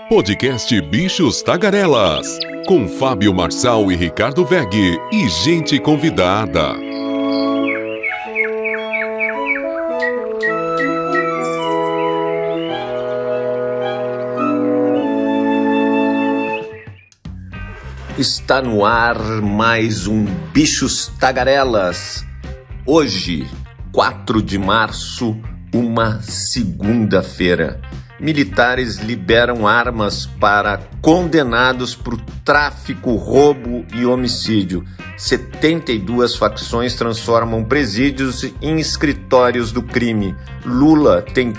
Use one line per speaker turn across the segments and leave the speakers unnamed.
Podcast Bichos Tagarelas, com Fábio Marçal e Ricardo Weg e gente convidada.
Está no ar mais um Bichos Tagarelas. Hoje, 4 de março, uma segunda-feira. Militares liberam armas para condenados por tráfico, roubo e homicídio. 72 facções transformam presídios em escritórios do crime. Lula tem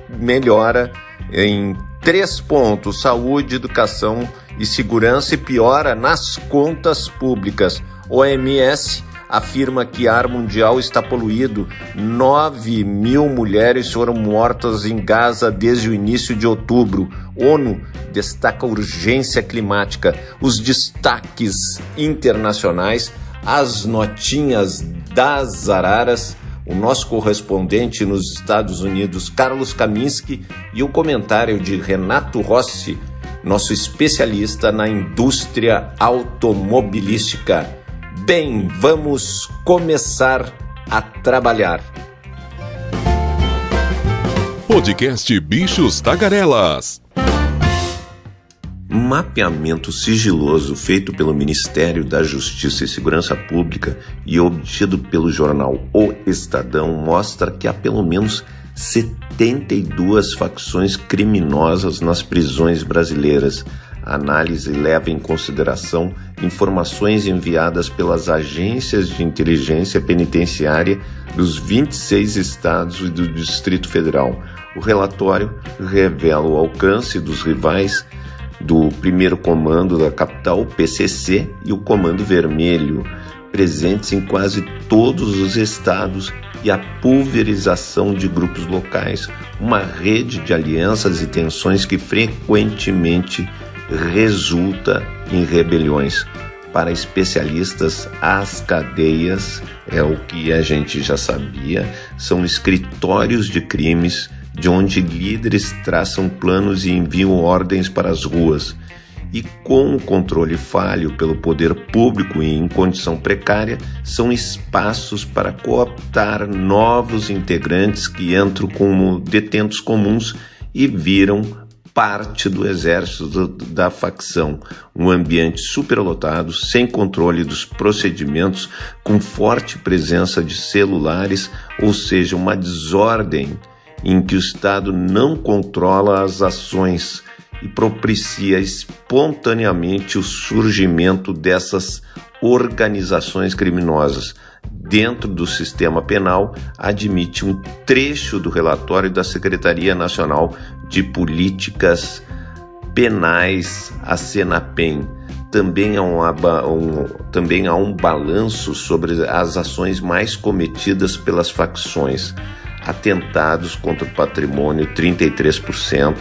melhora em 3 pontos: saúde, educação e segurança, e piora nas contas públicas. OMS afirma que ar mundial está poluído. 9 mil mulheres foram mortas em Gaza desde o início de outubro. ONU destaca a urgência climática. Os destaques internacionais, as notinhas das araras, o nosso correspondente nos Estados Unidos, Carlos Kaminski, e o comentário de Renato Rossi, nosso especialista na indústria automobilística. Bem, vamos começar a trabalhar.
Podcast Bichos Tagarelas.
Mapeamento sigiloso feito pelo Ministério da Justiça e Segurança Pública e obtido pelo jornal O Estadão mostra que há pelo menos 72 facções criminosas nas prisões brasileiras. A análise leva em consideração informações enviadas pelas agências de inteligência penitenciária dos 26 estados e do Distrito Federal. O relatório revela o alcance dos rivais do primeiro comando da capital, o PCC, e o Comando Vermelho, presentes em quase todos os estados, e a pulverização de grupos locais, uma rede de alianças e tensões que frequentemente resulta em rebeliões. Para especialistas, as cadeias, é o que a gente já sabia, são escritórios de crimes de onde líderes traçam planos e enviam ordens para as ruas. E com o controle falho pelo poder público e em condição precária, são espaços para cooptar novos integrantes que entram como detentos comuns e viram parte do exército da facção. Um ambiente superlotado, sem controle dos procedimentos, com forte presença de celulares, ou seja, uma desordem em que o Estado não controla as ações e propicia espontaneamente o surgimento dessas organizações criminosas. Dentro do sistema penal, admite um trecho do relatório da Secretaria Nacional de Políticas Penais, a Senapen. Também há um balanço sobre as ações mais cometidas pelas facções. Atentados contra o patrimônio, 33%,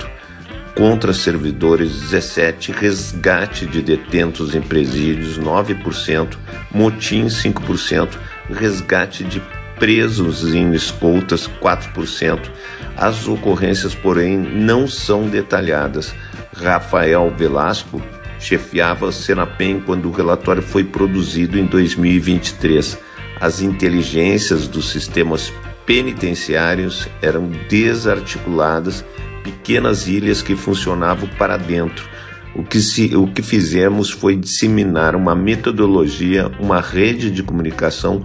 contra servidores, 17%, resgate de detentos em presídios, 9%, motim, 5%, resgate de presos em escoltas, 4%. As ocorrências, porém, não são detalhadas. Rafael Velasco chefiava a Senapen quando o relatório foi produzido em 2023. As inteligências dos sistemas penitenciários eram desarticuladas, pequenas ilhas que funcionavam para dentro. O que fizemos foi disseminar uma metodologia, uma rede de comunicação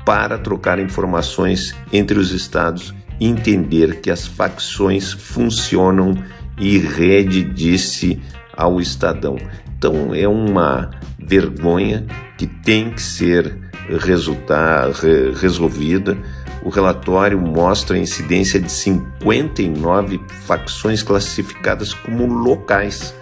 para trocar informações entre os estados e entender que as facções funcionam, e rede disse ao Estadão. Então é uma vergonha que tem que ser resolvida. O relatório mostra a incidência de 59 facções classificadas como locais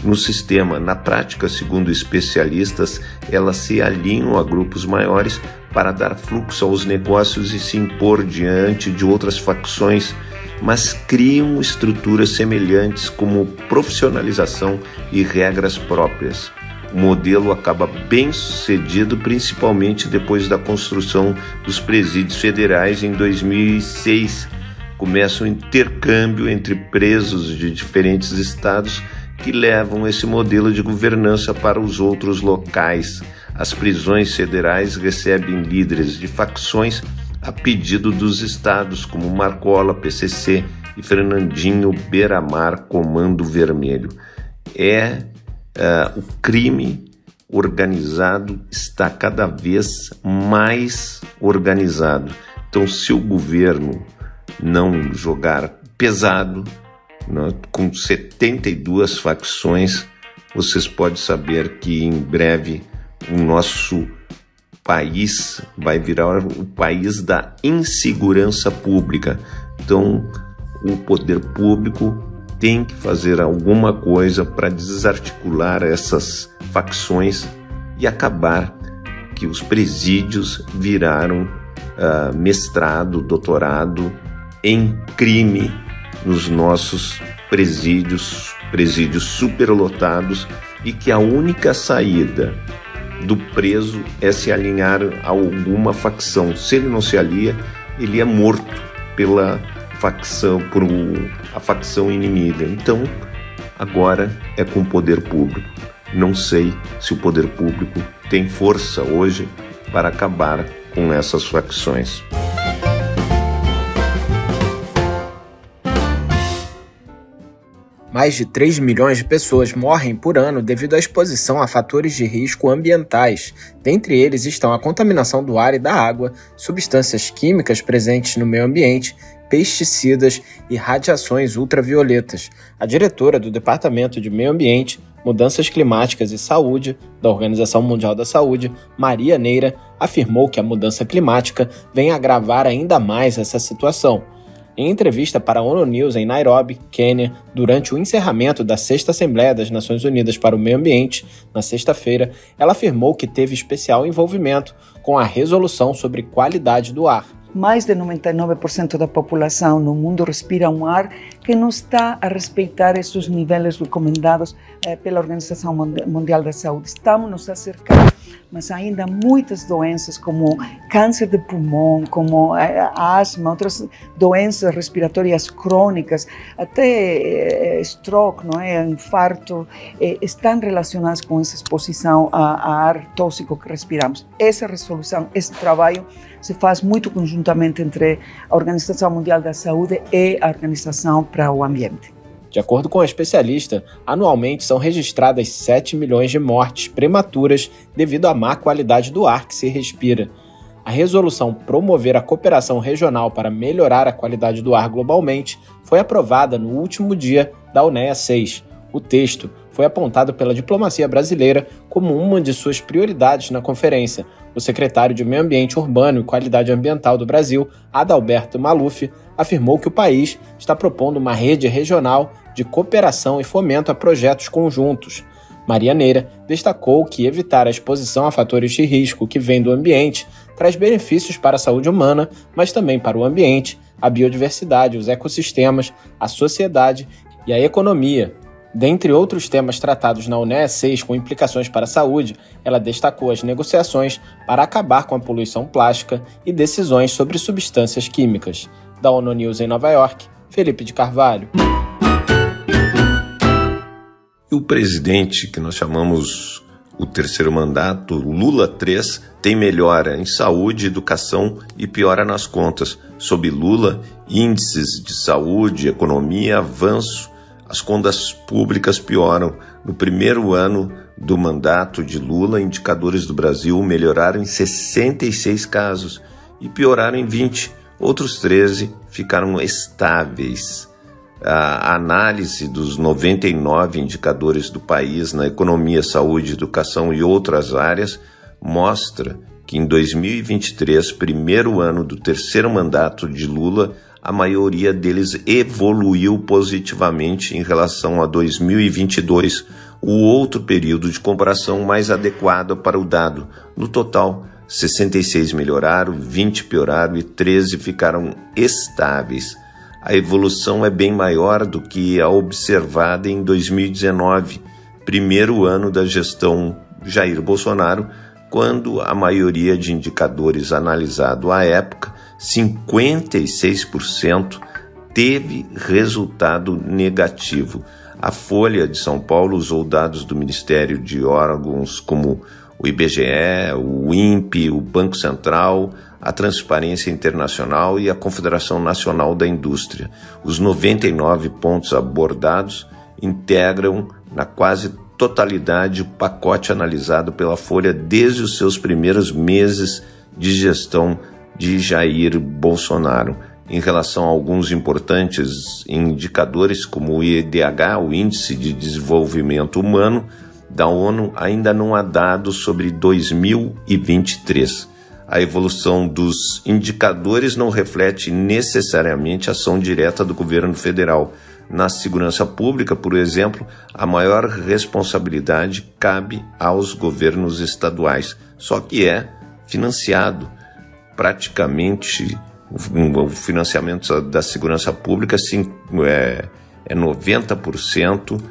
no sistema. Na prática, segundo especialistas, elas se alinham a grupos maiores para dar fluxo aos negócios e se impor diante de outras facções, mas criam estruturas semelhantes como profissionalização e regras próprias. O modelo acaba bem sucedido, principalmente depois da construção dos presídios federais em 2006, começa um intercâmbio entre presos de diferentes estados que levam esse modelo de governança para os outros locais. As prisões federais recebem líderes de facções a pedido dos estados, como Marcola, PCC e Fernandinho Beiramar, Comando Vermelho. O crime organizado está cada vez mais organizado. Então, se o governo não jogar pesado, né, com 72 facções, vocês podem saber que em breve o nosso país vai virar o país da insegurança pública. Então, o poder público tem que fazer alguma coisa para desarticular essas facções e acabar que os presídios viraram mestrado, doutorado em crime nos nossos presídios superlotados, e que a única saída do preso é se alinhar a alguma facção. Se ele não se alia, ele é morto pela facção, a facção inimiga. Então, agora é com o poder público. Não sei se o poder público tem força hoje para acabar com essas facções.
Mais de 3 milhões de pessoas morrem por ano devido à exposição a fatores de risco ambientais. Dentre eles estão a contaminação do ar e da água, substâncias químicas presentes no meio ambiente, pesticidas e radiações ultravioletas. A diretora do Departamento de Meio Ambiente, Mudanças Climáticas e Saúde, da Organização Mundial da Saúde, Maria Neira, afirmou que a mudança climática vem agravar ainda mais essa situação. Em entrevista para a ONU News em Nairobi, Quênia, durante o encerramento da 6ª Assembleia das Nações Unidas para o Meio Ambiente, na sexta-feira, ela afirmou que teve especial envolvimento com a resolução sobre qualidade do ar.
Mais de 99% da população no mundo respira um ar que não está a respeitar esses níveis recomendados pela Organização Mundial da Saúde. Estamos nos acercando, mas ainda muitas doenças como câncer de pulmão, como asma, outras doenças respiratórias crônicas, até stroke, não é? Infarto, estão relacionadas com essa exposição a ar tóxico que respiramos. Essa resolução, esse trabalho se faz muito conjuntamente entre a Organização Mundial da Saúde e a Organização para o Ambiente.
De acordo com a especialista, anualmente são registradas 7 milhões de mortes prematuras devido à má qualidade do ar que se respira. A resolução Promover a Cooperação Regional para Melhorar a Qualidade do Ar Globalmente foi aprovada no último dia da UNEA 6. O texto foi apontado pela diplomacia brasileira como uma de suas prioridades na conferência. O secretário de Meio Ambiente Urbano e Qualidade Ambiental do Brasil, Adalberto Maluf, afirmou que o país está propondo uma rede regional de cooperação e fomento a projetos conjuntos. Maria Neira destacou que evitar a exposição a fatores de risco que vêm do ambiente traz benefícios para a saúde humana, mas também para o ambiente, a biodiversidade, os ecossistemas, a sociedade e a economia. Dentre outros temas tratados na UNEA 6 com implicações para a saúde, ela destacou as negociações para acabar com a poluição plástica e decisões sobre substâncias químicas. Da ONU News em Nova York, Felipe de Carvalho.
O presidente, que nós chamamos o terceiro mandato, Lula 3, tem melhora em saúde, educação e piora nas contas. Sob Lula, índices de saúde, economia, avanço. As contas públicas pioram. No primeiro ano do mandato de Lula, indicadores do Brasil melhoraram em 66 casos e pioraram em 20. Outros 13 ficaram estáveis. A análise dos 99 indicadores do país na economia, saúde, educação e outras áreas mostra que em 2023, primeiro ano do terceiro mandato de Lula, a maioria deles evoluiu positivamente em relação a 2022, o outro período de comparação mais adequado para o dado. No total, 66 melhoraram, 20 pioraram e 13 ficaram estáveis. A evolução é bem maior do que a observada em 2019, primeiro ano da gestão Jair Bolsonaro, quando a maioria de indicadores analisado à época, 56% teve resultado negativo. A Folha de São Paulo usou dados do Ministério de órgãos como o IBGE, o INPE, o Banco Central, a Transparência Internacional e a Confederação Nacional da Indústria. Os 99 pontos abordados integram na quase totalidade o pacote analisado pela Folha desde os seus primeiros meses de gestão de Jair Bolsonaro. Em relação a alguns importantes indicadores, como o IDH, o Índice de Desenvolvimento Humano da ONU, ainda não há dados sobre 2023. A evolução dos indicadores não reflete necessariamente a ação direta do governo federal. Na segurança pública, por exemplo, a maior responsabilidade cabe aos governos estaduais, só que é financiado praticamente. O financiamento da segurança pública é 90%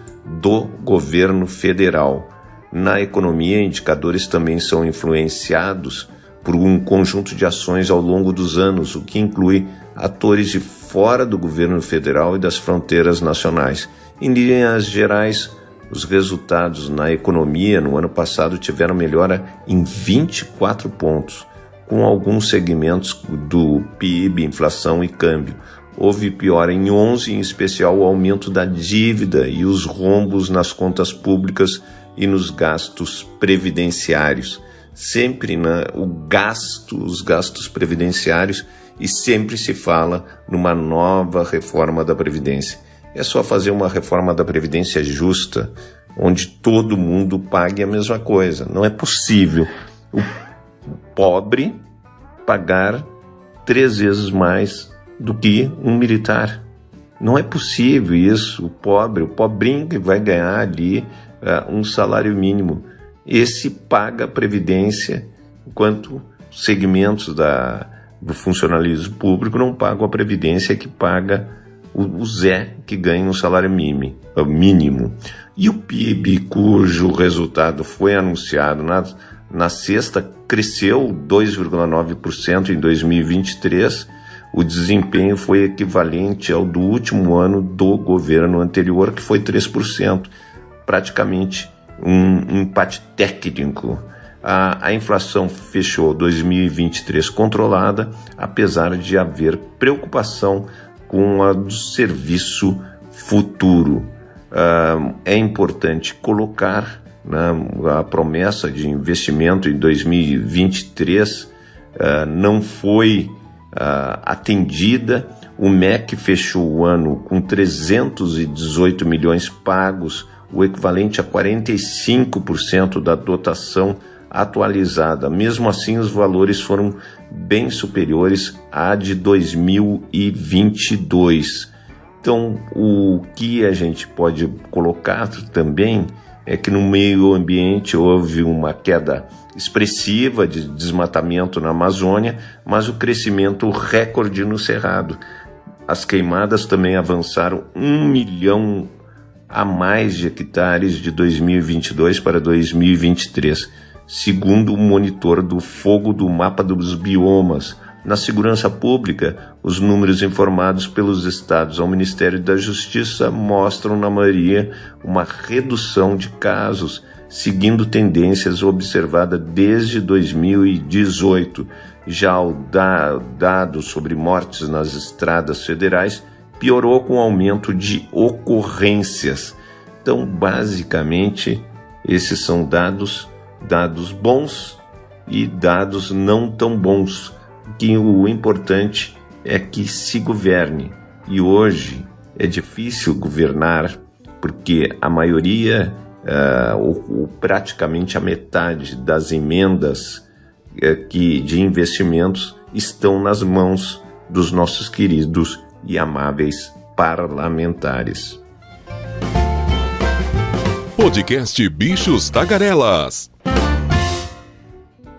do governo federal. Na economia, indicadores também são influenciados por um conjunto de ações ao longo dos anos, o que inclui atores de fora do governo federal e das fronteiras nacionais. Em linhas gerais, os resultados na economia no ano passado tiveram melhora em 24 pontos, com alguns segmentos do PIB, inflação e câmbio. Houve piora em 11, em especial o aumento da dívida e os rombos nas contas públicas e nos gastos previdenciários. Sempre os gastos previdenciários, e sempre se fala numa nova reforma da Previdência. É só fazer uma reforma da Previdência justa, onde todo mundo pague a mesma coisa. Não é possível o pobre pagar 3 vezes mais do que um militar. Não é possível isso. O pobrinho que vai ganhar ali um salário mínimo, esse paga a Previdência, enquanto segmentos do funcionalismo público não pagam a Previdência, que paga o Zé, que ganha um salário mínimo. E o PIB, cujo resultado foi anunciado na sexta, cresceu 2,9% em 2023. O desempenho foi equivalente ao do último ano do governo anterior, que foi 3%, praticamente um empate técnico. A inflação fechou 2023 controlada, apesar de haver preocupação com a do serviço futuro. É importante colocar a promessa de investimento em 2023 não foi atendida. O MEC fechou o ano com 318 milhões pagos, o equivalente a 45% da dotação atualizada. Mesmo assim, os valores foram bem superiores à de 2022. Então, o que a gente pode colocar também é que no meio ambiente houve uma queda expressiva de desmatamento na Amazônia, mas o crescimento recorde no Cerrado. As queimadas também avançaram 1 milhão a mais de hectares de 2022 para 2023, segundo o monitor do fogo do mapa dos biomas. Na segurança pública, os números informados pelos estados ao Ministério da Justiça mostram, na maioria, uma redução de casos, seguindo tendências observadas desde 2018. Já o dado sobre mortes nas estradas federais piorou com o aumento de ocorrências. Então, basicamente, esses são dados bons e dados não tão bons, que o importante é que se governe. E hoje é difícil governar porque a maioria, ou praticamente a metade das emendas de investimentos estão nas mãos dos nossos queridos e amáveis parlamentares.
Podcast Bichos Tagarelas.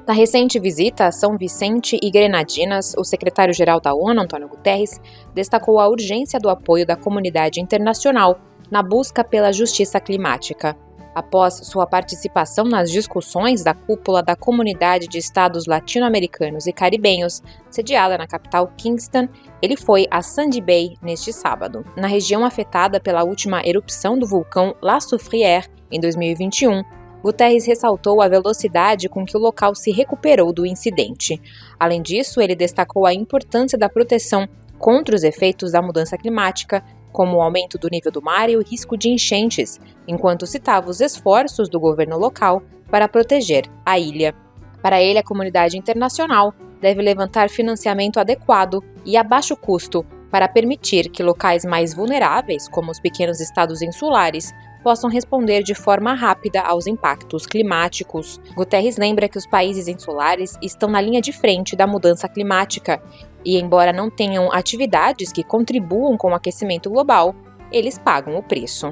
Na recente visita a São Vicente e Grenadinas, o secretário-geral da ONU, Antônio Guterres, destacou a urgência do apoio da comunidade internacional na busca pela justiça climática. após sua participação nas discussões da cúpula da Comunidade de Estados Latino-Americanos e Caribenhos, sediada na capital Kingston, ele foi a Sandy Bay neste sábado. Na região afetada pela última erupção do vulcão La Soufrière, em 2021, Guterres ressaltou a velocidade com que o local se recuperou do incidente. Além disso, ele destacou a importância da proteção contra os efeitos da mudança climática, como o aumento do nível do mar e o risco de enchentes, enquanto citava os esforços do governo local para proteger a ilha. Para ele, a comunidade internacional deve levantar financiamento adequado e a baixo custo para permitir que locais mais vulneráveis, como os pequenos estados insulares, possam responder de forma rápida aos impactos climáticos. Guterres lembra que os países insulares estão na linha de frente da mudança climática e, embora não tenham atividades que contribuam com o aquecimento global, eles pagam o preço.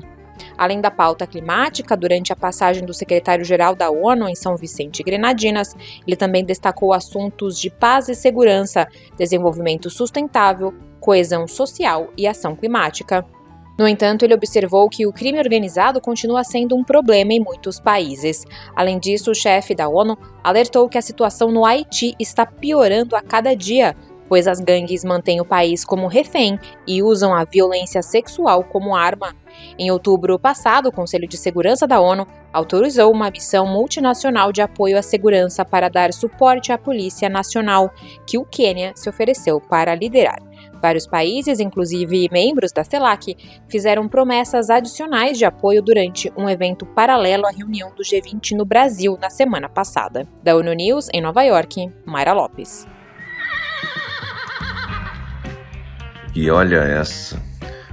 Além da pauta climática, durante a passagem do secretário-geral da ONU em São Vicente e Grenadinas, ele também destacou assuntos de paz e segurança, desenvolvimento sustentável, coesão social e ação climática. No entanto, ele observou que o crime organizado continua sendo um problema em muitos países. Além disso, o chefe da ONU alertou que a situação no Haiti está piorando a cada dia, pois as gangues mantêm o país como refém e usam a violência sexual como arma. Em outubro passado, o Conselho de Segurança da ONU autorizou uma missão multinacional de apoio à segurança para dar suporte à Polícia Nacional, que o Quênia se ofereceu para liderar. Vários países, inclusive membros da CELAC, fizeram promessas adicionais de apoio durante um evento paralelo à reunião do G20 no Brasil na semana passada. Da ONU News, em Nova York, Mayra Lopes.
E olha essa,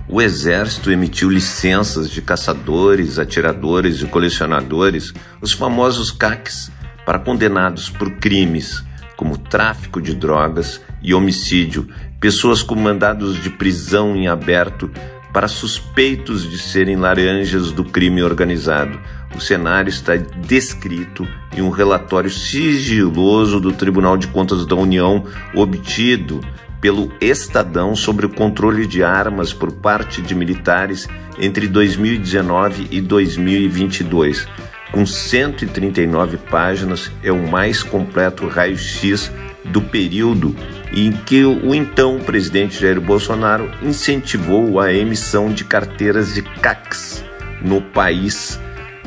o Exército emitiu licenças de caçadores, atiradores e colecionadores, os famosos CACs, para condenados por crimes como tráfico de drogas e homicídio, pessoas com mandados de prisão em aberto para suspeitos de serem laranjas do crime organizado. O cenário está descrito em um relatório sigiloso do Tribunal de Contas da União, obtido pelo Estadão sobre o controle de armas por parte de militares entre 2019 e 2022. Com 139 páginas, é o mais completo raio-x do período em que o então presidente Jair Bolsonaro incentivou a emissão de carteiras de CACs no país.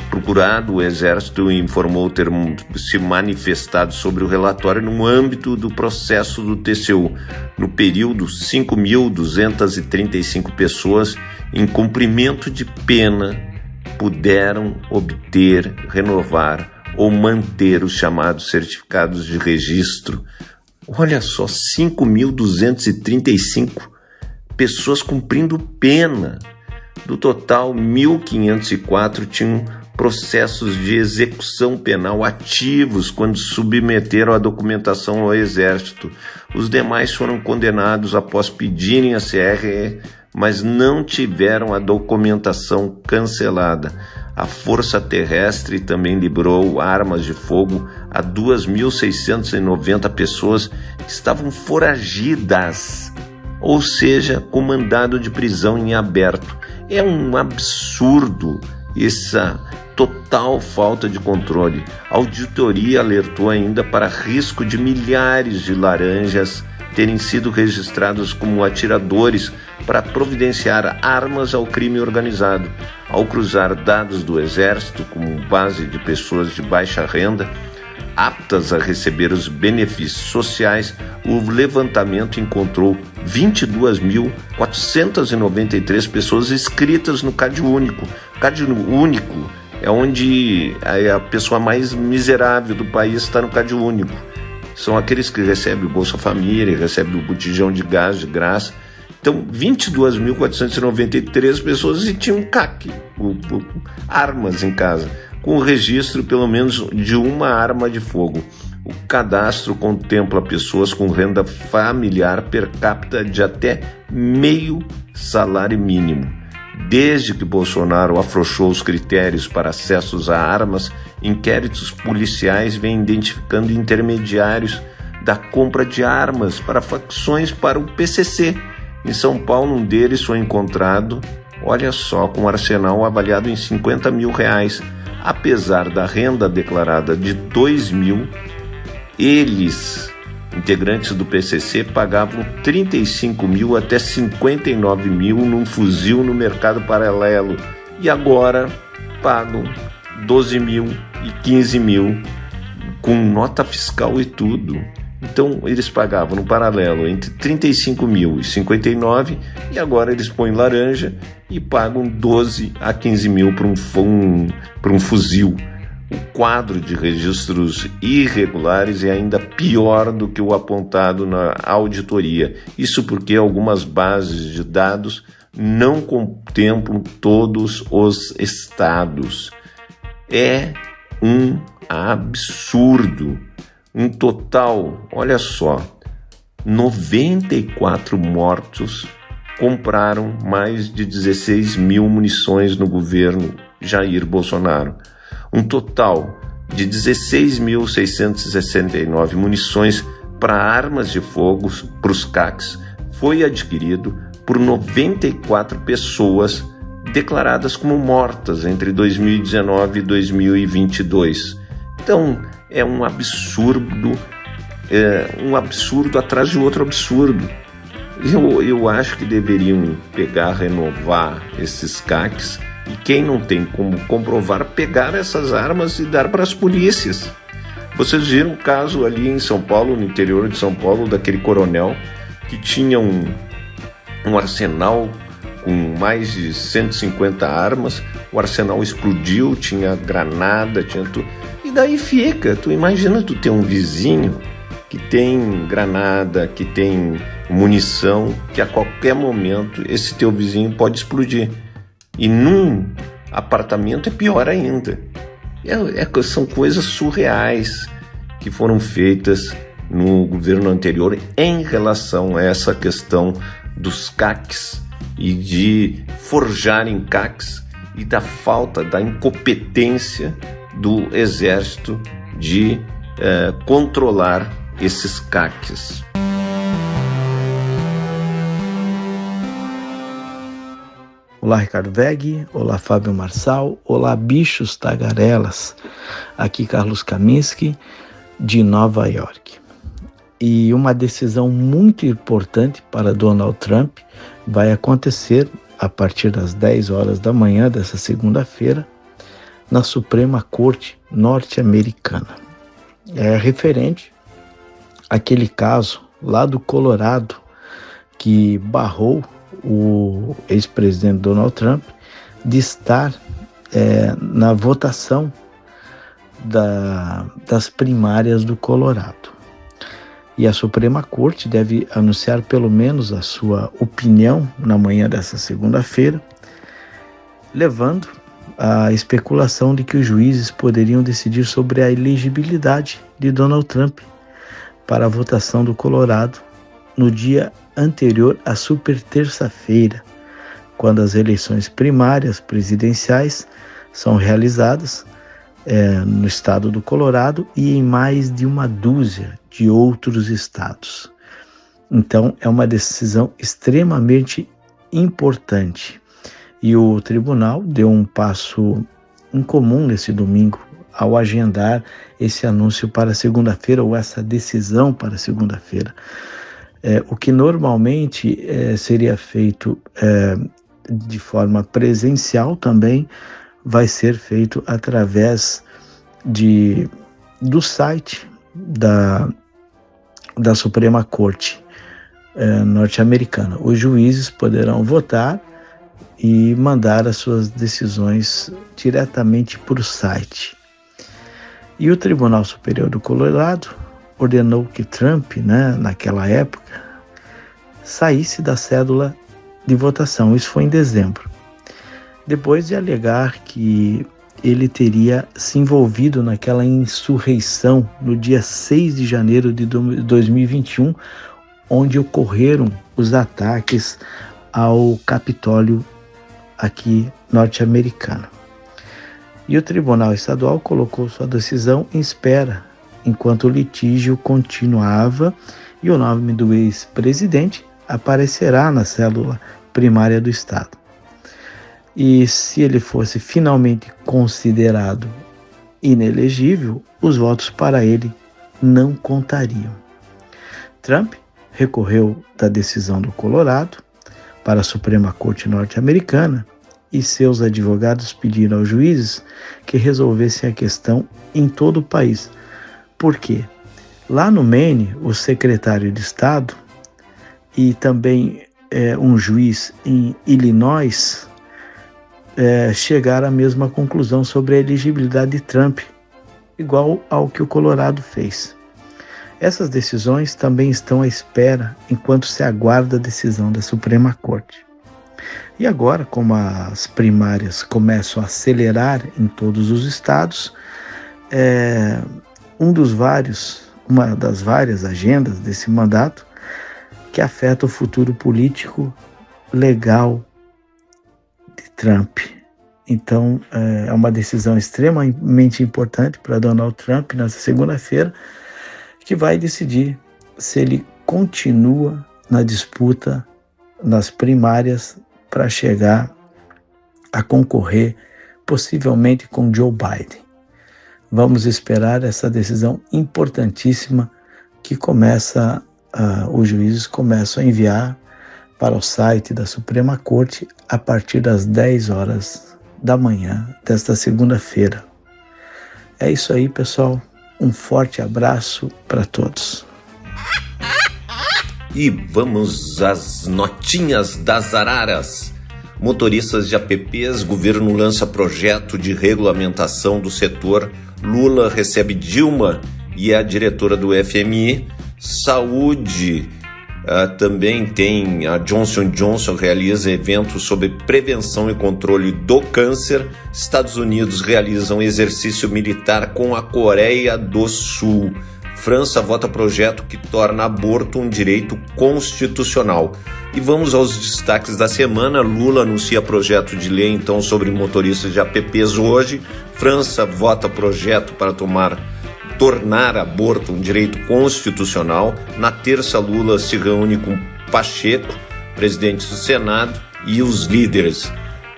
Procurado, o Exército informou ter se manifestado sobre o relatório no âmbito do processo do TCU. No período, 5.235 pessoas em cumprimento de pena puderam obter, renovar ou manter os chamados certificados de registro. Olha só, 5.235 pessoas cumprindo pena. Do total, 1.504 tinham processos de execução penal ativos quando submeteram a documentação ao Exército. Os demais foram condenados após pedirem a CRE, mas não tiveram a documentação cancelada. A Força Terrestre também liberou armas de fogo a 2.690 pessoas que estavam foragidas, ou seja, com mandado de prisão em aberto. É um absurdo essa total falta de controle. A auditoria alertou ainda para risco de milhares de laranjas terem sido registrados como atiradores para providenciar armas ao crime organizado. Ao cruzar dados do Exército como base de pessoas de baixa renda, aptas a receber os benefícios sociais, o levantamento encontrou 22.493 pessoas inscritas no Cade Único. Cade Único é onde a pessoa mais miserável do país está no Cade Único. São aqueles que recebem o Bolsa Família, recebem o botijão de gás de graça. Então, 22.493 pessoas e tinham CAC, armas em casa, com o registro pelo menos de uma arma de fogo. O cadastro contempla pessoas com renda familiar per capita de até meio salário mínimo. Desde que Bolsonaro afrouxou os critérios para acessos a armas, inquéritos policiais vêm identificando intermediários da compra de armas para facções para o PCC. Em São Paulo, um deles foi encontrado, olha só, com um arsenal avaliado em R$50 mil. apesar da renda declarada de 2 mil, eles, integrantes do PCC, pagavam 35 mil até 59 mil num fuzil no mercado paralelo e agora pagam 12 mil e 15 mil com nota fiscal e tudo. Então eles pagavam no paralelo entre 35 mil e 59 e agora eles põem laranja e pagam 12 a 15 mil para um fuzil. O quadro de registros irregulares é ainda pior do que o apontado na auditoria. Isso porque algumas bases de dados não contemplam todos os estados. É um absurdo. Um total, olha só, 94 mortos compraram mais de 16 mil munições no governo Jair Bolsonaro. Um total de 16.669 munições para armas de fogo para os CACs foi adquirido por 94 pessoas declaradas como mortas entre 2019 e 2022. Então, é um absurdo atrás de outro absurdo. Eu acho que deveriam renovar esses CACs e quem não tem como comprovar, pegar essas armas e dar para as polícias. Vocês viram um caso ali em São Paulo, no interior de São Paulo, daquele coronel que tinha um arsenal com mais de 150 armas, o arsenal explodiu, tinha granada, tinha tudo. E daí fica, tu imagina tu ter um vizinho que tem granada, que tem munição, que a qualquer momento esse teu vizinho pode explodir. E num apartamento é pior ainda. São coisas surreais que foram feitas no governo anterior em relação a essa questão dos CACs e de forjarem CACs e da falta, da incompetência do Exército de controlar esses CACs.
Olá, Ricardo Weg, olá, Fábio Marçal, olá, bichos tagarelas. Aqui Carlos Kaminski, de Nova York. E uma decisão muito importante para Donald Trump vai acontecer a partir das 10 horas da manhã dessa segunda-feira na Suprema Corte norte-americana. É referente àquele caso lá do Colorado que barrou o ex-presidente Donald Trump de estar na votação das primárias do Colorado. E a Suprema Corte deve anunciar pelo menos a sua opinião na manhã dessa segunda-feira, levando a especulação de que os juízes poderiam decidir sobre a elegibilidade de Donald Trump para a votação do Colorado no dia anterior à super terça-feira, quando as eleições primárias presidenciais são realizadas no estado do Colorado e em mais de uma dúzia de outros estados. Então, é uma decisão extremamente importante. E o tribunal deu um passo incomum nesse domingo ao agendar esse anúncio para segunda-feira, ou essa decisão para segunda-feira. O que normalmente seria feito de forma presencial também vai ser feito através do site da Suprema Corte norte-americana. Os juízes poderão votar e mandar as suas decisões diretamente por site. E o Tribunal Superior do Colorado ordenou que Trump, naquela época, saísse da cédula de votação. Isso foi em dezembro. Depois de alegar que ele teria se envolvido naquela insurreição no dia 6 de janeiro de 2021, onde ocorreram os ataques ao Capitólio aqui norte-americano. E o Tribunal Estadual colocou sua decisão em espera, enquanto o litígio continuava e o nome do ex-presidente aparecerá na célula primária do Estado. e se ele fosse finalmente considerado inelegível, os votos para ele não contariam. Trump recorreu da decisão do Colorado para a Suprema Corte norte-americana e seus advogados pediram aos juízes que resolvessem a questão em todo o país. Por quê? Lá no Maine, o secretário de Estado e também um juiz em Illinois chegaram à mesma conclusão sobre a elegibilidade de Trump, igual ao que o Colorado fez. Essas decisões também estão à espera enquanto se aguarda a decisão da Suprema Corte. E agora, como as primárias começam a acelerar em todos os estados, uma das várias agendas desse mandato que afeta o futuro político legal de Trump. Então, é uma decisão extremamente importante para Donald Trump nessa segunda-feira, que vai decidir se ele continua na disputa nas primárias para chegar a concorrer possivelmente com Joe Biden. Vamos esperar essa decisão importantíssima que os juízes começam a enviar para o site da Suprema Corte a partir das 10 horas da manhã desta segunda-feira. É isso aí, pessoal. Um forte abraço para todos.
E vamos às notinhas das araras. Motoristas de apps, governo lança projeto de regulamentação do setor. Lula recebe Dilma e a diretora do FMI. Saúde, também tem a Johnson & Johnson realiza eventos sobre prevenção e controle do câncer. Estados Unidos realizam exercício militar com a Coreia do Sul. França vota projeto que torna aborto um direito constitucional. E vamos aos destaques da semana. Lula anuncia projeto de lei então sobre motoristas de apps hoje. França vota projeto para tornar aborto um direito constitucional. Na terça, Lula se reúne com Pacheco, presidente do Senado, e os líderes.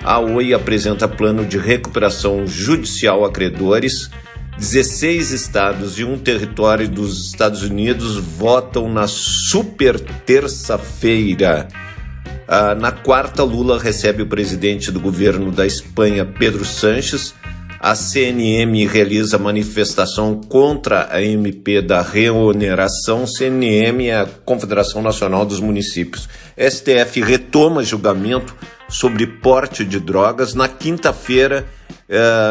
A Oi apresenta plano de recuperação judicial a credores. 16 estados e um território dos Estados Unidos votam na super terça-feira. Na quarta, Lula recebe o presidente do governo da Espanha, Pedro Sánchez. A CNM realiza manifestação contra a MP da reoneração. CNM é a Confederação Nacional dos Municípios. STF retoma julgamento sobre porte de drogas. Na quinta-feira,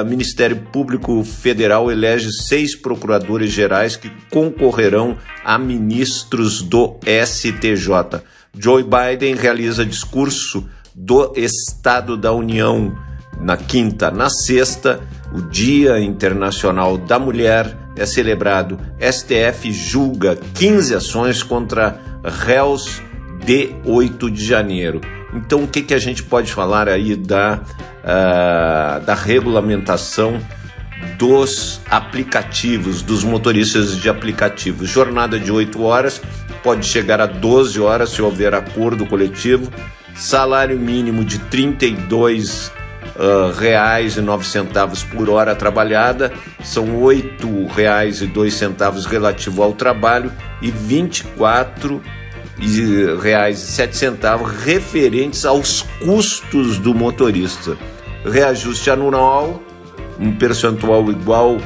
Ministério Público Federal elege 6 procuradores gerais que concorrerão a ministros do STJ. Joe Biden realiza discurso do Estado da União na quinta. Na sexta, o Dia Internacional da Mulher é celebrado. STF julga 15 ações contra réus de 8 de janeiro. Então, o que a gente pode falar aí da regulamentação dos aplicativos, dos motoristas de aplicativos? Jornada de 8 horas, pode chegar a 12 horas se houver acordo coletivo. Salário mínimo de R$ 32,09 por hora trabalhada, são R$ 8,02 relativo ao trabalho e R$ 24,07 referentes aos custos do motorista. Reajuste anual, um percentual igual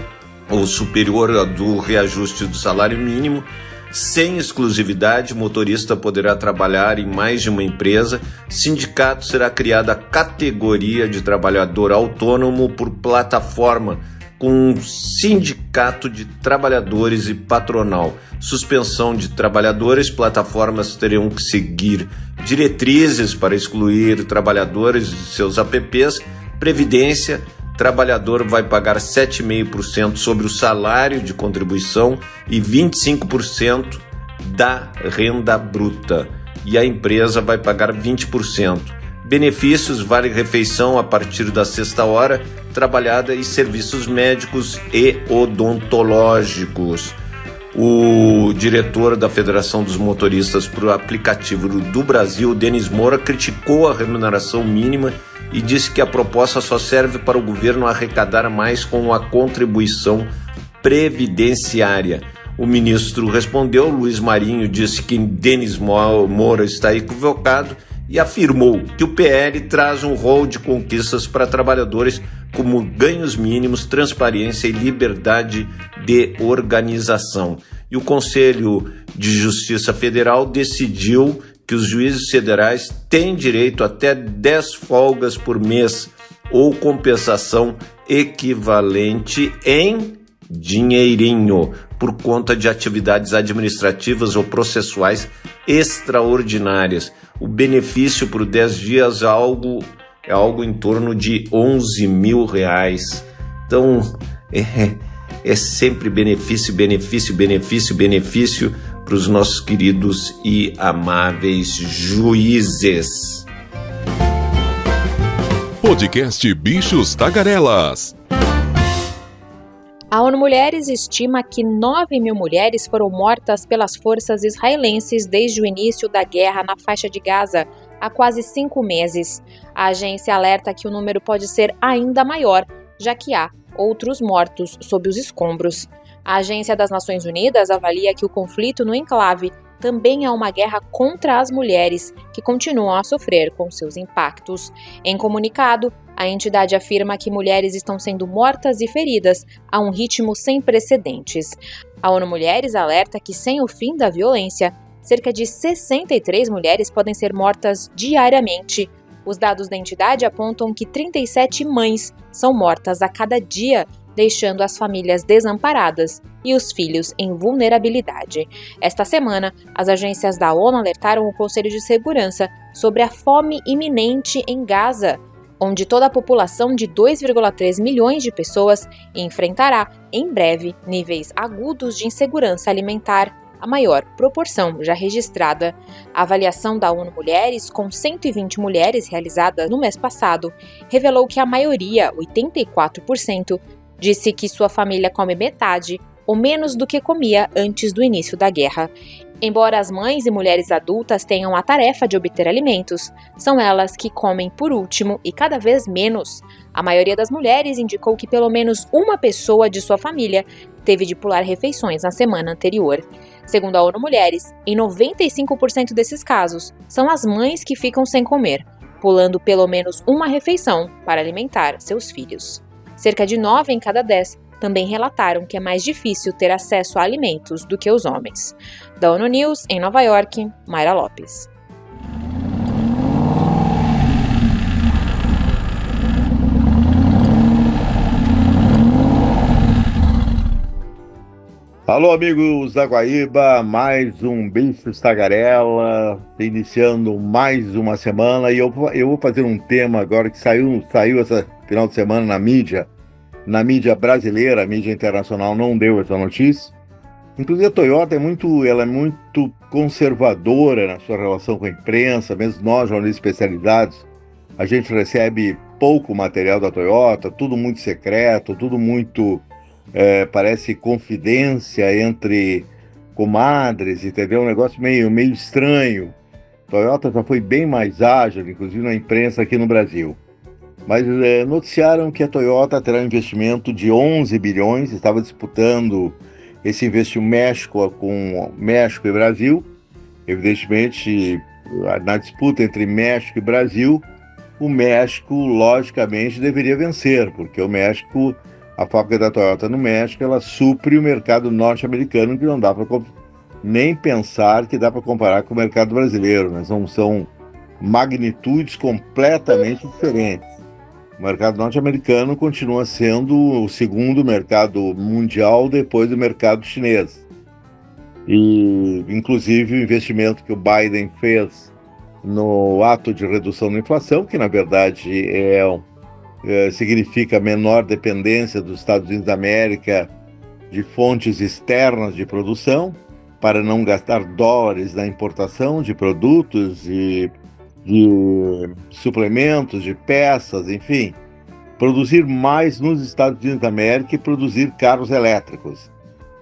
ou superior ao do reajuste do salário mínimo. Sem exclusividade, o motorista poderá trabalhar em mais de uma empresa. Sindicato será criada a categoria de trabalhador autônomo por plataforma, com um sindicato de trabalhadores e patronal. Suspensão de trabalhadores, plataformas terão que seguir diretrizes para excluir trabalhadores de seus apps. Previdência, trabalhador vai pagar 7,5% sobre o salário de contribuição e 25% da renda bruta. E a empresa vai pagar 20%. Benefícios, vale refeição a partir da sexta hora trabalhada e serviços médicos e odontológicos. O diretor da Federação dos Motoristas para o Aplicativo do Brasil, Denis Moura, criticou a remuneração mínima e disse que a proposta só serve para o governo arrecadar mais com a contribuição previdenciária. O ministro respondeu, Luiz Marinho disse que Denis Moura está equivocado e afirmou que o PL traz um rol de conquistas para trabalhadores como ganhos mínimos, transparência e liberdade de organização. E o Conselho de Justiça Federal decidiu que os juízes federais têm direito a até 10 folgas por mês ou compensação equivalente em dinheirinho por conta de atividades administrativas ou processuais extraordinárias. O benefício por 10 dias é algo em torno de R$11.000. Então, é sempre benefício para os nossos queridos e amáveis juízes.
Podcast Bichos Tagarelas.
A ONU Mulheres estima que 9.000 mulheres foram mortas pelas forças israelenses desde o início da guerra na faixa de Gaza, há quase 5 meses. A agência alerta que o número pode ser ainda maior, já que há outros mortos sob os escombros. A Agência das Nações Unidas avalia que o conflito no enclave também é uma guerra contra as mulheres, que continuam a sofrer com seus impactos. Em comunicado, a entidade afirma que mulheres estão sendo mortas e feridas a um ritmo sem precedentes. A ONU Mulheres alerta que, sem o fim da violência, cerca de 63 mulheres podem ser mortas diariamente. Os dados da entidade apontam que 37 mães são mortas a cada dia, deixando as famílias desamparadas e os filhos em vulnerabilidade. Esta semana, as agências da ONU alertaram o Conselho de Segurança sobre a fome iminente em Gaza, onde toda a população de 2,3 milhões de pessoas enfrentará, em breve, níveis agudos de insegurança alimentar, a maior proporção já registrada. A avaliação da ONU Mulheres, com 120 mulheres realizada no mês passado, revelou que a maioria, 84%, disse que sua família come metade ou menos do que comia antes do início da guerra. Embora as mães e mulheres adultas tenham a tarefa de obter alimentos, são elas que comem por último e cada vez menos. A maioria das mulheres indicou que pelo menos uma pessoa de sua família teve de pular refeições na semana anterior. Segundo a ONU Mulheres, em 95% desses casos, são as mães que ficam sem comer, pulando pelo menos uma refeição para alimentar seus filhos. Cerca de 9 em cada 10 também relataram que é mais difícil ter acesso a alimentos do que os homens. Da ONU News, em Nova York, Mayra Lopes.
Alô, amigos da Guaíba, mais um Bichos Tagarela, iniciando mais uma semana, e eu vou fazer um tema agora que saiu essa final de semana na mídia brasileira, a mídia internacional não deu essa notícia. Inclusive a Toyota é muito conservadora na sua relação com a imprensa, mesmo nós, jornalistas especializados, a gente recebe pouco material da Toyota, tudo muito secreto, tudo muito... parece confidência entre comadres, entendeu? Um negócio meio estranho. Toyota já foi bem mais ágil, inclusive na imprensa aqui no Brasil. Mas noticiaram que a Toyota terá um investimento de 11 bilhões, estava disputando esse investimento com México e Brasil. Evidentemente, na disputa entre México e Brasil, o México, logicamente, deveria vencer, porque o México... A fábrica da Toyota no México, ela supre o mercado norte-americano, que não dá para nem pensar que dá para comparar com o mercado brasileiro, né? São magnitudes completamente diferentes. O mercado norte-americano continua sendo o segundo mercado mundial depois do mercado chinês. E, inclusive, o investimento que o Biden fez no ato de redução da inflação, que na verdade significa menor dependência dos Estados Unidos da América de fontes externas de produção, para não gastar dólares na importação de produtos, de suplementos, de peças, enfim, produzir mais nos Estados Unidos da América e produzir carros elétricos.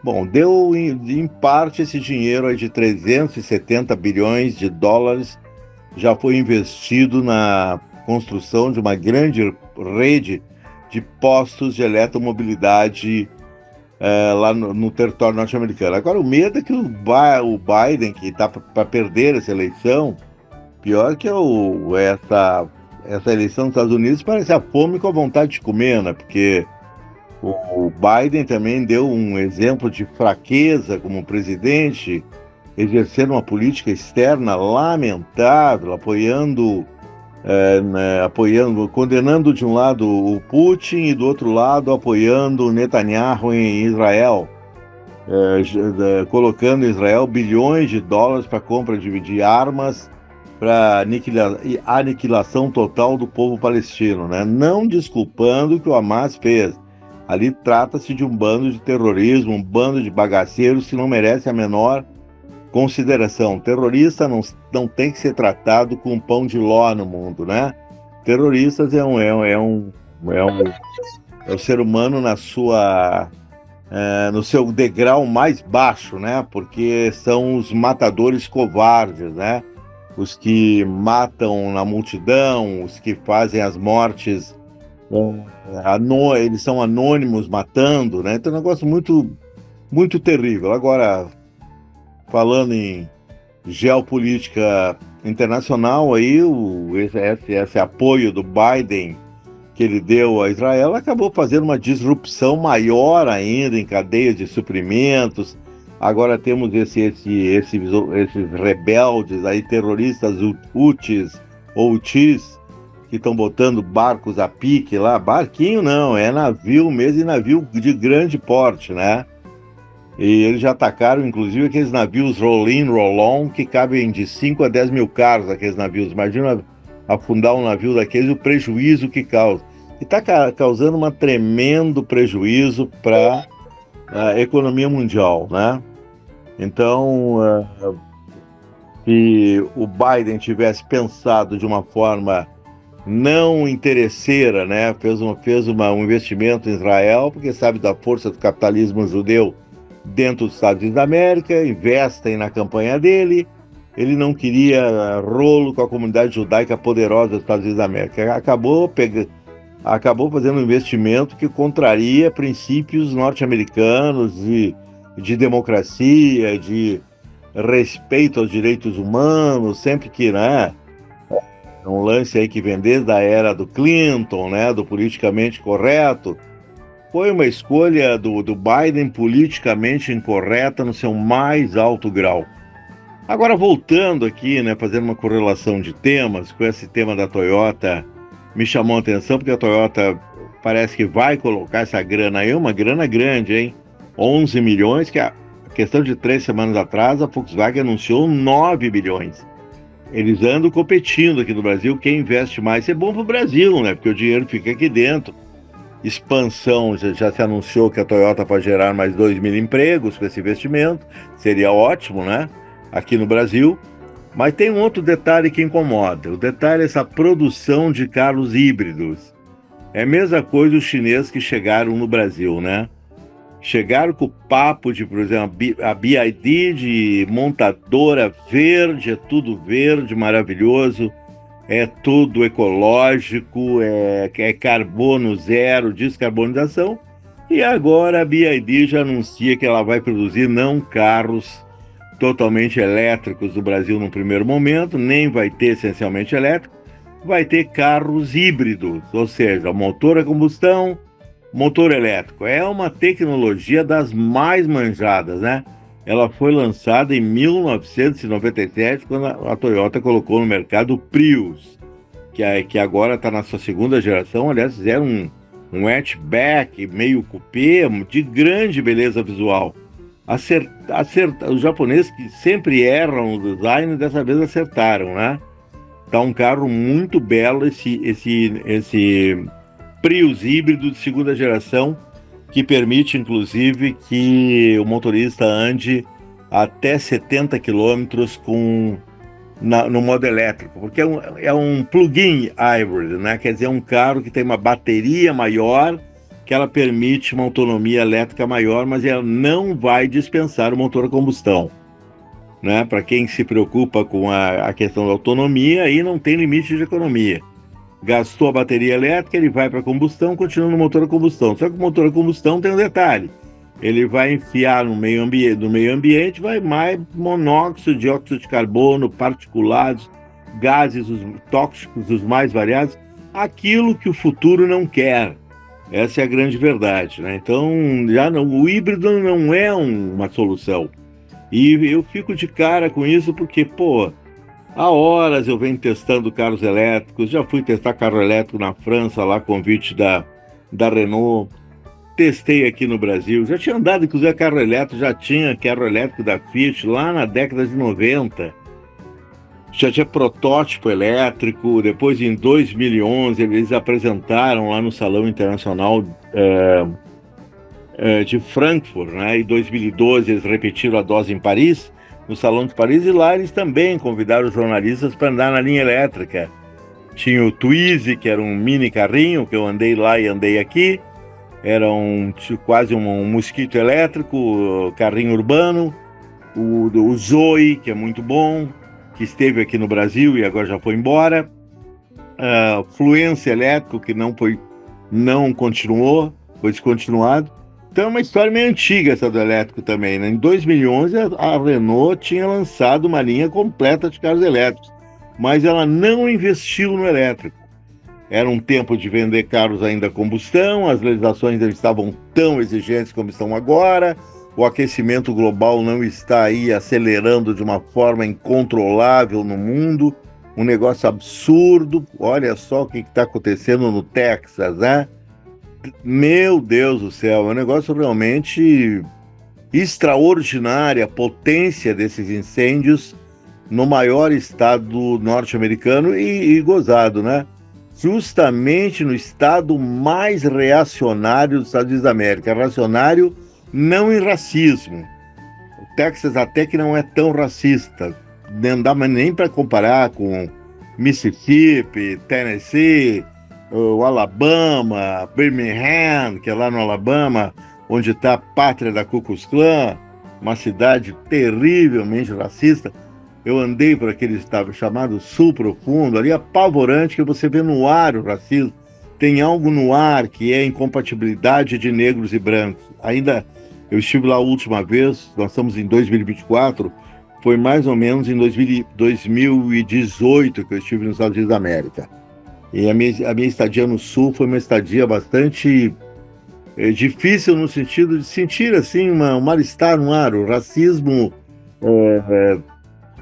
Bom, deu em parte esse dinheiro aí de 370 bilhões de dólares já foi investido na construção de uma grande rede de postos de eletromobilidade lá no território norte-americano. Agora, o medo é que o Biden, que está para perder essa eleição, pior que essa eleição nos Estados Unidos parece a fome com a vontade de comer, né? Porque o Biden também deu um exemplo de fraqueza como presidente, exercendo uma política externa lamentável, condenando de um lado o Putin e do outro lado apoiando o Netanyahu em Israel, colocando em Israel bilhões de dólares para compra de armas para aniquilação total do povo palestino, né? Não desculpando o que o Hamas fez. Ali trata-se de um bando de terrorismo, um bando de bagaceiros que não merece a menor consideração. Terrorista não tem que ser tratado com pão de ló no mundo, né? Terroristas é o ser humano no seu degrau mais baixo, né? Porque são os matadores covardes, né? Os que matam na multidão, os que fazem as mortes, eles são anônimos matando, né? Então é um negócio muito, muito terrível. Agora, falando em geopolítica internacional, aí esse apoio do Biden que ele deu a Israel acabou fazendo uma disrupção maior ainda em cadeias de suprimentos. Agora temos esses rebeldes aí, terroristas Houthis que estão botando barcos a pique lá. Barquinho não, é navio mesmo, e navio de grande porte, né? E eles já atacaram, inclusive, aqueles navios roll-in, roll-on, que cabem de 5 a 10 mil carros, aqueles navios. Imagina afundar um navio daqueles, o prejuízo que causa. E está causando um tremendo prejuízo para a economia mundial, né? Então, se o Biden tivesse pensado de uma forma não interesseira, né? Fez um investimento em Israel, porque sabe da força do capitalismo judeu dentro dos Estados Unidos da América, investem na campanha dele. Ele não queria rolo com a comunidade judaica poderosa dos Estados Unidos da América. Acabou fazendo um investimento que contraria princípios norte-americanos de democracia, de respeito aos direitos humanos, sempre que, né, um lance aí que vem desde a era do Clinton, né, do politicamente correto. Foi uma escolha do Biden politicamente incorreta no seu mais alto grau. Agora, voltando aqui, né, fazendo uma correlação de temas, com esse tema da Toyota, me chamou a atenção, porque a Toyota parece que vai colocar essa grana aí, uma grana grande, hein? 11 milhões, que a questão de 3 semanas atrás, a Volkswagen anunciou 9 bilhões. Eles andam competindo aqui no Brasil, quem investe mais é bom para o Brasil, né? Porque o dinheiro fica aqui dentro. Expansão, já se anunciou que a Toyota pode gerar mais 2 mil empregos com esse investimento, seria ótimo, né? Aqui no Brasil. Mas tem um outro detalhe que incomoda. O detalhe é essa produção de carros híbridos. É a mesma coisa os chineses que chegaram no Brasil, né? Chegaram com o papo de, por exemplo, a BYD de montadora verde, é tudo verde, maravilhoso, é tudo ecológico, é carbono zero, descarbonização. E agora a BYD já anuncia que ela vai produzir não carros totalmente elétricos do Brasil no primeiro momento, nem vai ter essencialmente elétrico, vai ter carros híbridos, ou seja, motor a combustão, motor elétrico. É uma tecnologia das mais manjadas, né? Ela foi lançada em 1997, quando a Toyota colocou no mercado o Prius, que agora está na sua segunda geração. Aliás, fizeram um hatchback meio coupé de grande beleza visual. Os japoneses, que sempre erram no design, dessa vez acertaram, né? Tá um carro muito belo, esse Prius híbrido de segunda geração, que permite, inclusive, que o motorista ande até 70 km no modo elétrico, porque é um plug-in hybrid, né? Quer dizer, um carro que tem uma bateria maior que ela permite uma autonomia elétrica maior, mas ela não vai dispensar o motor a combustão, né? Para quem se preocupa com a questão da autonomia, aí não tem limite de economia. Gastou a bateria elétrica, ele vai para a combustão, continua no motor a combustão. Só que o motor a combustão tem um detalhe: ele vai enfiar no meio ambiente, vai mais monóxido, dióxido de carbono, particulados, gases tóxicos os mais variados, aquilo que o futuro não quer. Essa é a grande verdade, né? Então, o híbrido não é uma solução. E eu fico de cara com isso porque, há horas eu venho testando carros elétricos, já fui testar carro elétrico na França, lá convite da Renault, testei aqui no Brasil, já tinha andado, inclusive, carro elétrico, já tinha carro elétrico da Fiat lá na década de 90, já tinha protótipo elétrico. Depois, em 2011, eles apresentaram lá no Salão Internacional de Frankfurt, né? Em 2012 eles repetiram a dose em Paris, no Salão de Paris, e lá eles também convidaram os jornalistas para andar na linha elétrica. Tinha o Twizy, que era um mini carrinho, que eu andei lá e andei aqui, era quase um mosquito elétrico, carrinho urbano. O Zoe, que é muito bom, que esteve aqui no Brasil e agora já foi embora. Fluência elétrico, que não continuou, foi descontinuado. Então é uma história meio antiga essa do elétrico também, né? Em 2011 a Renault tinha lançado uma linha completa de carros elétricos, mas ela não investiu no elétrico. Era um tempo de vender carros ainda a combustão, as legislações não estavam tão exigentes como estão agora, o aquecimento global não está aí acelerando de uma forma incontrolável no mundo, um negócio absurdo. Olha só o que está acontecendo no Texas, né? Meu Deus do céu, é um negócio realmente extraordinário, a potência desses incêndios no maior estado norte-americano e gozado, né? Justamente no estado mais reacionário dos Estados Unidos da América. Reacionário não em racismo. O Texas até que não é tão racista, não dá nem para comparar com Mississippi, Tennessee, o Alabama, Birmingham, que é lá no Alabama, onde está a pátria da Ku Klux Klan, uma cidade terrivelmente racista. Eu andei por aquele estado chamado Sul Profundo, ali apavorante, que você vê no ar o racismo. Tem algo no ar que é incompatibilidade de negros e brancos. Ainda, eu estive lá a última vez, nós estamos em 2024, foi mais ou menos em 2018 que eu estive nos Estados Unidos da América. E a minha estadia no Sul foi uma estadia bastante difícil, no sentido de sentir assim um mal-estar no ar, o racismo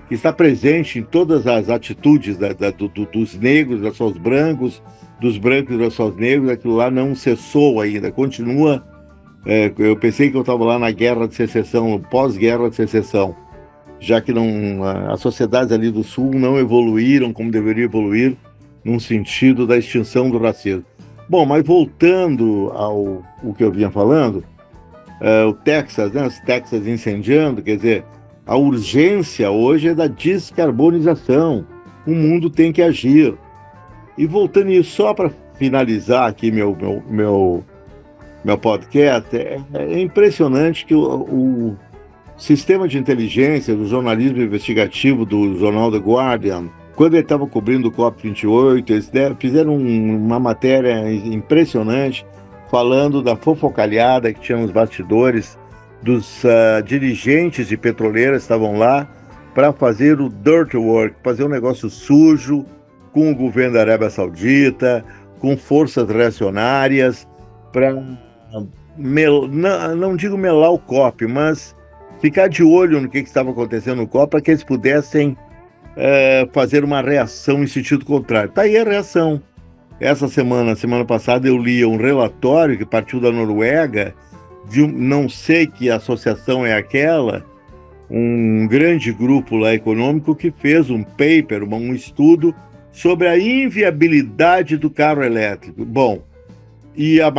que está presente em todas as atitudes dos negros, dos seus brancos, dos brancos e dos seus negros. Aquilo lá não cessou ainda, continua. Eu pensei que eu estava lá na Guerra de Secessão, pós-Guerra de Secessão, já que as sociedades ali do Sul não evoluíram como deveriam evoluir, num sentido da extinção do racismo. Bom, mas voltando ao que eu vinha falando, o Texas, né, os Texas incendiando, quer dizer, a urgência hoje é da descarbonização. O mundo tem que agir. E voltando nisso, só para finalizar aqui meu podcast, é impressionante que o sistema de inteligência do jornalismo investigativo do jornal The Guardian, quando ele estava cobrindo o COP28, eles fizeram uma matéria impressionante falando da fofocalhada que tinha nos bastidores dos dirigentes de petroleiras que estavam lá para fazer o dirty work, fazer um negócio sujo com o governo da Arábia Saudita, com forças reacionárias, para, não digo melar o COP, mas ficar de olho no que estava acontecendo no COP para que eles pudessem fazer uma reação em sentido contrário. Está aí a reação. Semana passada, eu li um relatório que partiu da Noruega, não sei que associação é aquela, um grande grupo lá econômico que fez um paper, um estudo sobre a inviabilidade do carro elétrico. Bom, e a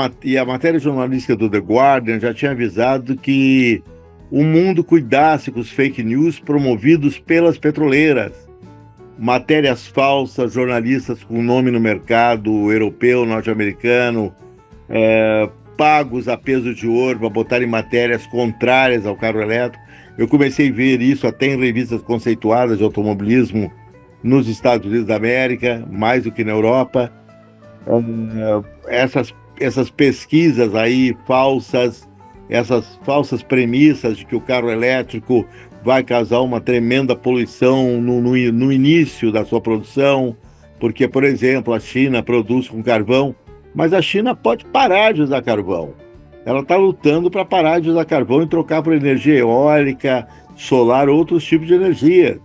matéria jornalística do The Guardian já tinha avisado que o mundo cuidasse com os fake news promovidos pelas petroleiras. Matérias falsas, jornalistas com nome no mercado europeu, norte-americano, pagos a peso de ouro para botarem matérias contrárias ao carro elétrico. Eu comecei a ver isso até em revistas conceituadas de automobilismo nos Estados Unidos da América, mais do que na Europa. Essas pesquisas aí falsas, essas falsas premissas de que o carro elétrico vai causar uma tremenda poluição no início da sua produção, porque, por exemplo, a China produz com carvão, mas a China pode parar de usar carvão. Ela está lutando para parar de usar carvão e trocar por energia eólica, solar, outros tipos de energia.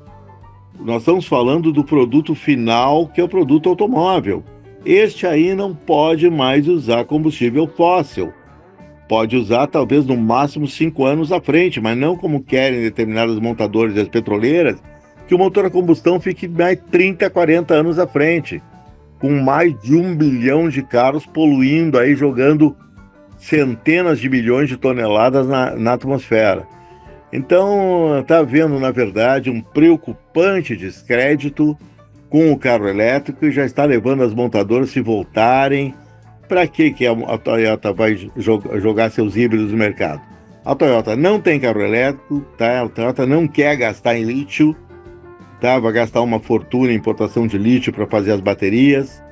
Nós estamos falando do produto final, que é o produto automóvel. Este aí não pode mais usar combustível fóssil. Pode usar talvez no máximo 5 anos à frente, mas não como querem determinadas montadoras das petroleiras, que o motor a combustão fique mais 30, 40 anos à frente, com mais de 1 bilhão de carros poluindo aí, jogando centenas de milhões de toneladas na atmosfera. Então, está havendo, na verdade, um preocupante descrédito com o carro elétrico e já está levando as montadoras a se voltarem. Para que a Toyota vai jogar seus híbridos no mercado? A Toyota não tem carro elétrico, tá? A Toyota não quer gastar em lítio, tá? Vai gastar uma fortuna em importação de lítio para fazer as baterias,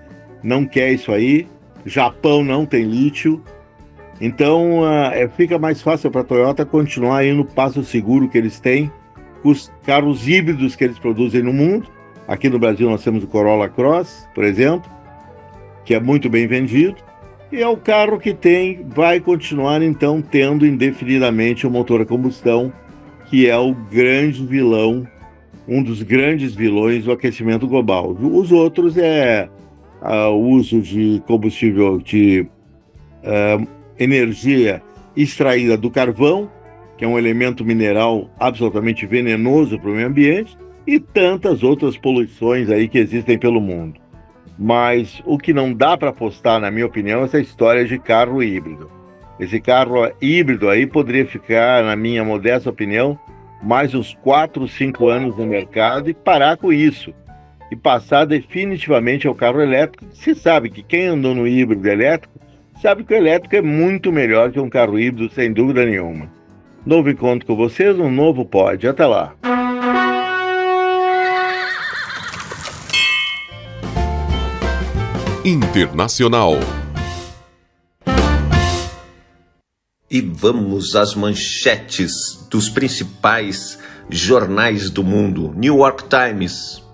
não quer isso aí. Japão não tem lítio, então fica mais fácil para a Toyota continuar aí no passo seguro que eles têm, com os carros híbridos que eles produzem no mundo. Aqui no Brasil nós temos o Corolla Cross, por exemplo, que é muito bem vendido, e é o carro que vai continuar então tendo indefinidamente o motor a combustão, que é o grande vilão, um dos grandes vilões do aquecimento global. Os outros é o uso de combustível, de energia extraída do carvão, que é um elemento mineral absolutamente venenoso para o meio ambiente, e tantas outras poluições aí que existem pelo mundo. Mas o que não dá para apostar, na minha opinião, é essa história de carro híbrido. Esse carro híbrido aí poderia ficar, na minha modesta opinião, mais uns 4, 5 anos no mercado e parar com isso. E passar definitivamente ao carro elétrico. Se sabe que quem andou no híbrido elétrico, sabe que o elétrico é muito melhor que um carro híbrido, sem dúvida nenhuma. Novo encontro com vocês, um novo Pod. Até lá.
Internacional.
E vamos às manchetes dos principais jornais do mundo. New York Times.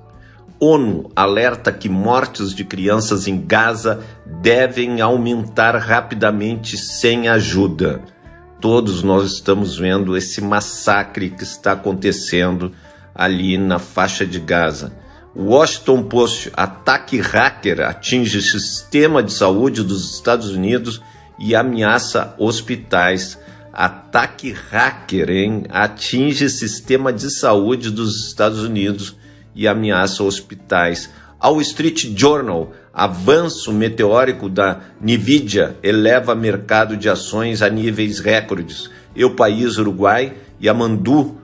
ONU alerta que mortes de crianças em Gaza devem aumentar rapidamente sem ajuda. Todos nós estamos vendo esse massacre que está acontecendo ali na faixa de Gaza. Washington Post: ataque hacker atinge sistema de saúde dos Estados Unidos e ameaça hospitais. Ataque hacker, atinge sistema de saúde dos Estados Unidos e ameaça hospitais. Wall Street Journal: avanço meteórico da Nvidia eleva mercado de ações a níveis recordes. El País, Uruguai: Yamandu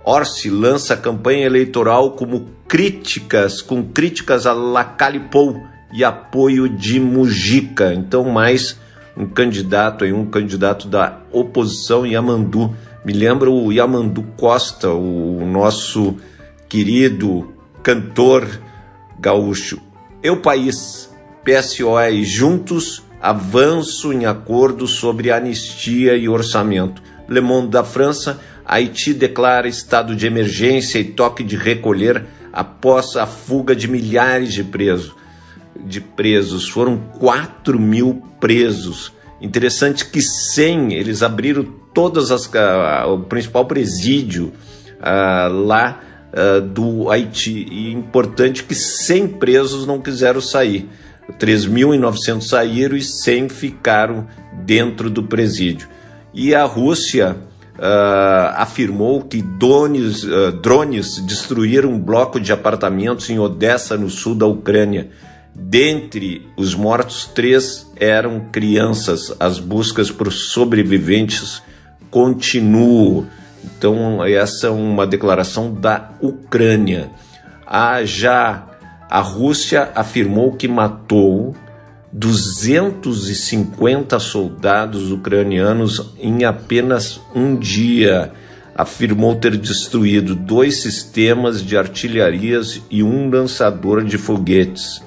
Orsi lança campanha eleitoral com críticas a Lacalle Pou e apoio de Mujica. Então, mais um candidato da oposição, Yamandu. Me lembra o Yamandu Costa, o nosso querido cantor gaúcho. El País: PSOE juntos, avanço em acordo sobre anistia e orçamento. Le Monde da França: Haiti declara estado de emergência e toque de recolher após a fuga de milhares de presos. Foram 4 mil presos. Interessante que 100, eles abriram o principal presídio lá do Haiti. E importante que 100 presos não quiseram sair. 3.900 saíram e 100 ficaram dentro do presídio. E a Rússia afirmou que drones destruíram um bloco de apartamentos em Odessa, no sul da Ucrânia. Dentre os mortos, 3 eram crianças. As buscas por sobreviventes continuam. Então, essa é uma declaração da Ucrânia. A Rússia afirmou que matou 250 soldados ucranianos em apenas um dia. Afirmou ter destruído 2 sistemas de artilharias e um lançador de foguetes.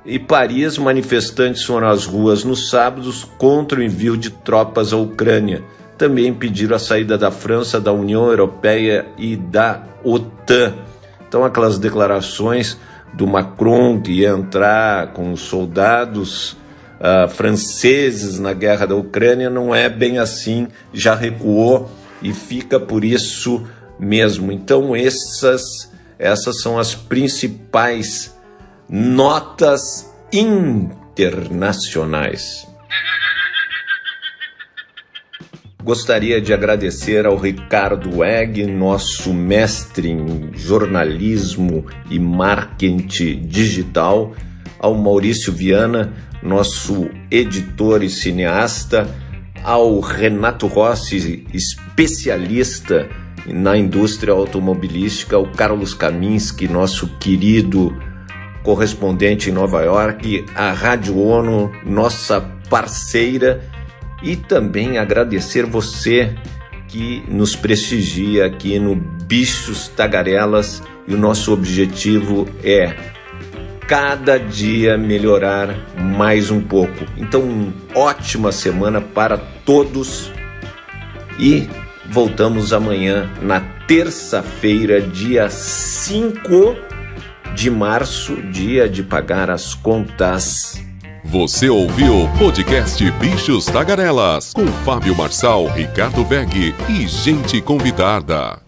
Em Paris, manifestantes foram às ruas nos sábados contra o envio de tropas à Ucrânia. Também pediram a saída da França, da União Europeia e da OTAN. Então, aquelas declarações do Macron que ia entrar com os soldados franceses na guerra da Ucrânia não é bem assim, já recuou e fica por isso mesmo. Então, essas são as principais notas internacionais. Gostaria de agradecer ao Ricardo Weg, nosso mestre em jornalismo e marketing digital, ao Maurício Viana, nosso editor e cineasta, ao Renato Rossi, especialista na indústria automobilística, ao Carlos Kaminski, nosso querido correspondente em Nova York, à Rádio ONU, nossa parceira, e também agradecer você que nos prestigia aqui no Bichos Tagarelas, e o nosso objetivo é cada dia melhorar mais um pouco. Então, ótima semana para todos e voltamos amanhã, na terça-feira, dia 5 de março, dia de pagar as contas.
Você ouviu o podcast Bichos Tagarelas, com Fábio Marçal, Ricardo Weg e gente convidada.